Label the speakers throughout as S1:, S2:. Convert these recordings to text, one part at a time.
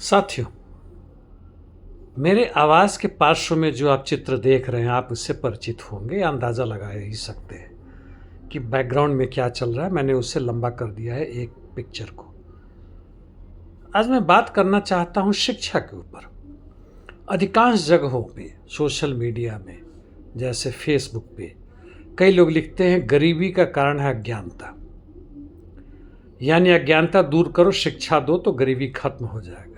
S1: साथियों, मेरे आवाज़ के पार्श्व में जो आप चित्र देख रहे हैं, आप उससे परिचित होंगे या अंदाज़ा लगा ही सकते हैं कि बैकग्राउंड में क्या चल रहा है। मैंने उससे लंबा कर दिया है एक पिक्चर को। आज मैं बात करना चाहता हूँ शिक्षा के ऊपर। अधिकांश जगहों पे, सोशल मीडिया में, जैसे फेसबुक पे, कई लोग लिखते हैं गरीबी का कारण है अज्ञानता, यानी अज्ञानता दूर करो, शिक्षा दो तो गरीबी खत्म हो जाएगा।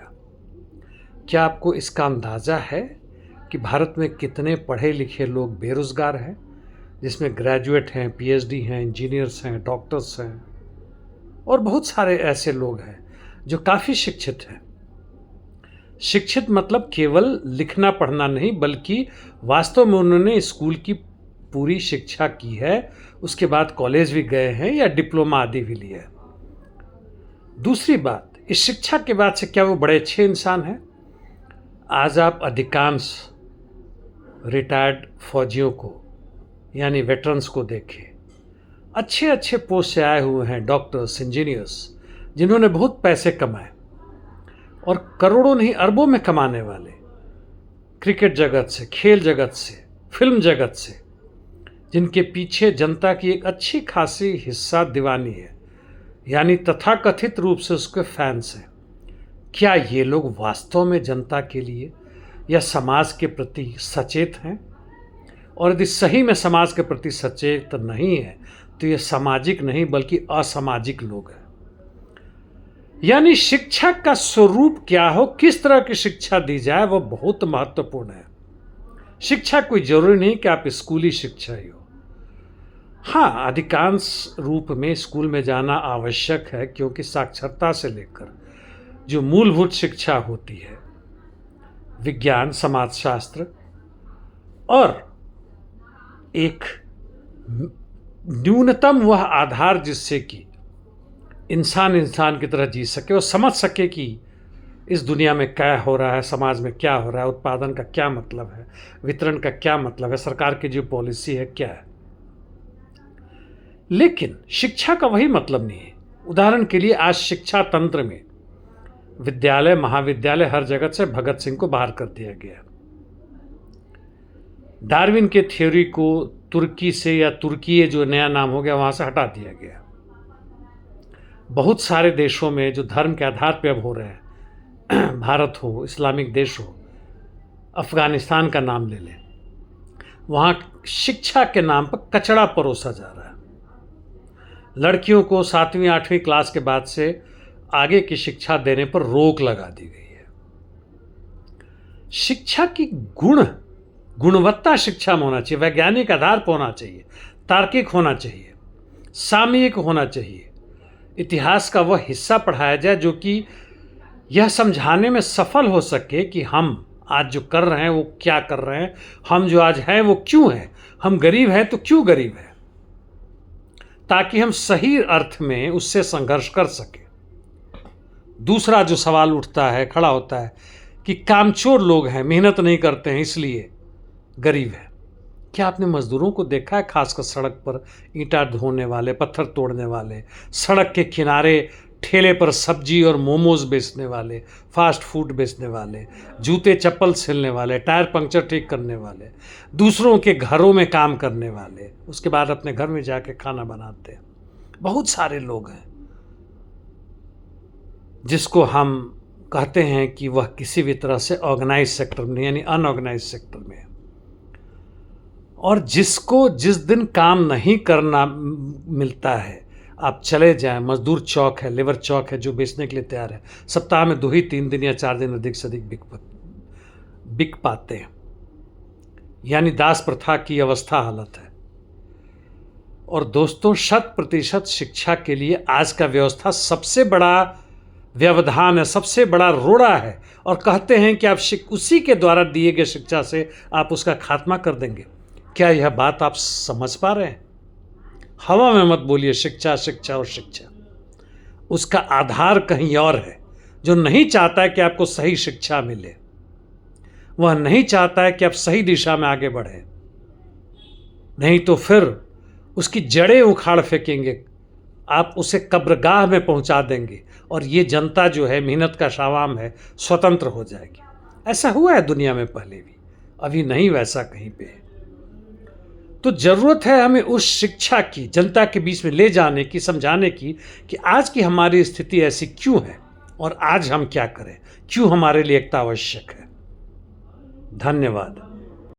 S1: क्या आपको इसका अंदाज़ा है कि भारत में कितने पढ़े लिखे लोग बेरोज़गार हैं, जिसमें ग्रेजुएट हैं, पीएचडी हैं, इंजीनियर्स हैं, डॉक्टर्स हैं और बहुत सारे ऐसे लोग हैं जो काफ़ी शिक्षित हैं। शिक्षित मतलब केवल लिखना पढ़ना नहीं, बल्कि वास्तव में उन्होंने स्कूल की पूरी शिक्षा की है, उसके बाद कॉलेज भी गए हैं या डिप्लोमा आदि भी लिया है। दूसरी बात, इस शिक्षा के बाद से क्या वो बड़े अच्छे इंसान हैं? आज आप अधिकांश रिटायर्ड फौजियों को यानी वेटरन्स को देखें, अच्छे अच्छे पोस्ट से आए हुए हैं, डॉक्टर्स, इंजीनियर्स, जिन्होंने बहुत पैसे कमाए और करोड़ों नहीं अरबों में कमाने वाले, क्रिकेट जगत से, खेल जगत से, फिल्म जगत से, जिनके पीछे जनता की एक अच्छी खासी हिस्सा दीवानी है, यानी तथाकथित रूप से उसके फैंस हैं। क्या ये लोग वास्तव में जनता के लिए या समाज के प्रति सचेत हैं? और यदि सही में समाज के प्रति सचेत नहीं है तो ये सामाजिक नहीं बल्कि असामाजिक लोग हैं। यानी शिक्षा का स्वरूप क्या हो, किस तरह की शिक्षा दी जाए, वो बहुत महत्वपूर्ण है। शिक्षा कोई जरूरी नहीं कि आप स्कूली शिक्षा ही हो। हाँ, अधिकांश रूप में स्कूल में जाना आवश्यक है, क्योंकि साक्षरता से लेकर जो मूलभूत शिक्षा होती है, विज्ञान, समाजशास्त्र और एक न्यूनतम वह आधार जिससे कि इंसान इंसान की तरह जी सके और समझ सके कि इस दुनिया में क्या हो रहा है, समाज में क्या हो रहा है, उत्पादन का क्या मतलब है, वितरण का क्या मतलब है, सरकार की जो पॉलिसी है क्या है। लेकिन शिक्षा का वही मतलब नहीं है। उदाहरण के लिए आज शिक्षा तंत्र में विद्यालय, महाविद्यालय हर जगह से भगत सिंह को बाहर कर दिया गया। डार्विन के थ्योरी को तुर्की से या तुर्की जो नया नाम हो गया वहां से हटा दिया गया। बहुत सारे देशों में जो धर्म के आधार पर अब हो रहे हैं, भारत हो, इस्लामिक देश हो, अफगानिस्तान का नाम ले लें, वहां शिक्षा के नाम पर कचड़ा परोसा जा रहा है। लड़कियों को 7वीं 8वीं क्लास के बाद से आगे की शिक्षा देने पर रोक लगा दी गई है। शिक्षा की गुणवत्ता शिक्षा में होना चाहिए, वैज्ञानिक आधार पर होना चाहिए, तार्किक होना चाहिए, सामयिक होना चाहिए। इतिहास का वह हिस्सा पढ़ाया जाए जो कि यह समझाने में सफल हो सके कि हम आज जो कर रहे हैं वो क्या कर रहे हैं, हम जो आज हैं वो क्यों हैं, हम गरीब हैं तो क्यों गरीब हैं, ताकि हम सही अर्थ में उससे संघर्ष कर सकें। दूसरा जो सवाल उठता है, खड़ा होता है कि कामचोर लोग हैं, मेहनत नहीं करते हैं इसलिए गरीब है। क्या आपने मजदूरों को देखा है, खासकर सड़क पर ईंटा ढोने वाले, पत्थर तोड़ने वाले, सड़क के किनारे ठेले पर सब्जी और मोमोज बेचने वाले, फास्ट फूड बेचने वाले, जूते चप्पल सिलने वाले, टायर पंक्चर ठीक करने वाले, दूसरों के घरों में काम करने वाले, उसके बाद अपने घर में जाके खाना बनाते हैं। बहुत सारे लोग हैं जिसको हम कहते हैं कि वह किसी भी तरह से ऑर्गेनाइज सेक्टर में यानी अनऑर्गेनाइज सेक्टर में है, और जिसको जिस दिन काम नहीं करना मिलता है, आप चले जाएं, मजदूर चौक है, लेबर चौक है, जो बेचने के लिए तैयार है, सप्ताह में 2 ही 3 दिन या 4 दिन अधिक से अधिक बिक पाते हैं। यानी दास प्रथा की अवस्था हालत है। और दोस्तों, 100% शिक्षा के लिए आज का व्यवस्था सबसे बड़ा व्यवधान है, सबसे बड़ा रोड़ा है, और कहते हैं कि आप उसी के द्वारा दिए गए शिक्षा से आप उसका खात्मा कर देंगे। क्या यह बात आप समझ पा रहे हैं? हवा में मत बोलिए शिक्षा शिक्षा और शिक्षा। उसका आधार कहीं और है, जो नहीं चाहता है कि आपको सही शिक्षा मिले। वह नहीं चाहता है कि आप सही दिशा में आगे बढ़े, नहीं तो फिर उसकी जड़ें उखाड़ फेंकेंगे आप उसे कब्रगाह में पहुंचा देंगे और ये जनता जो है, मेहनत का शावाम है, स्वतंत्र हो जाएगी। ऐसा हुआ है दुनिया में पहले भी, अभी नहीं वैसा कहीं पे। तो ज़रूरत है हमें उस शिक्षा की, जनता के बीच में ले जाने की, समझाने की कि आज की हमारी स्थिति ऐसी क्यों है और आज हम क्या करें, क्यों हमारे लिए एकता आवश्यक है। धन्यवाद।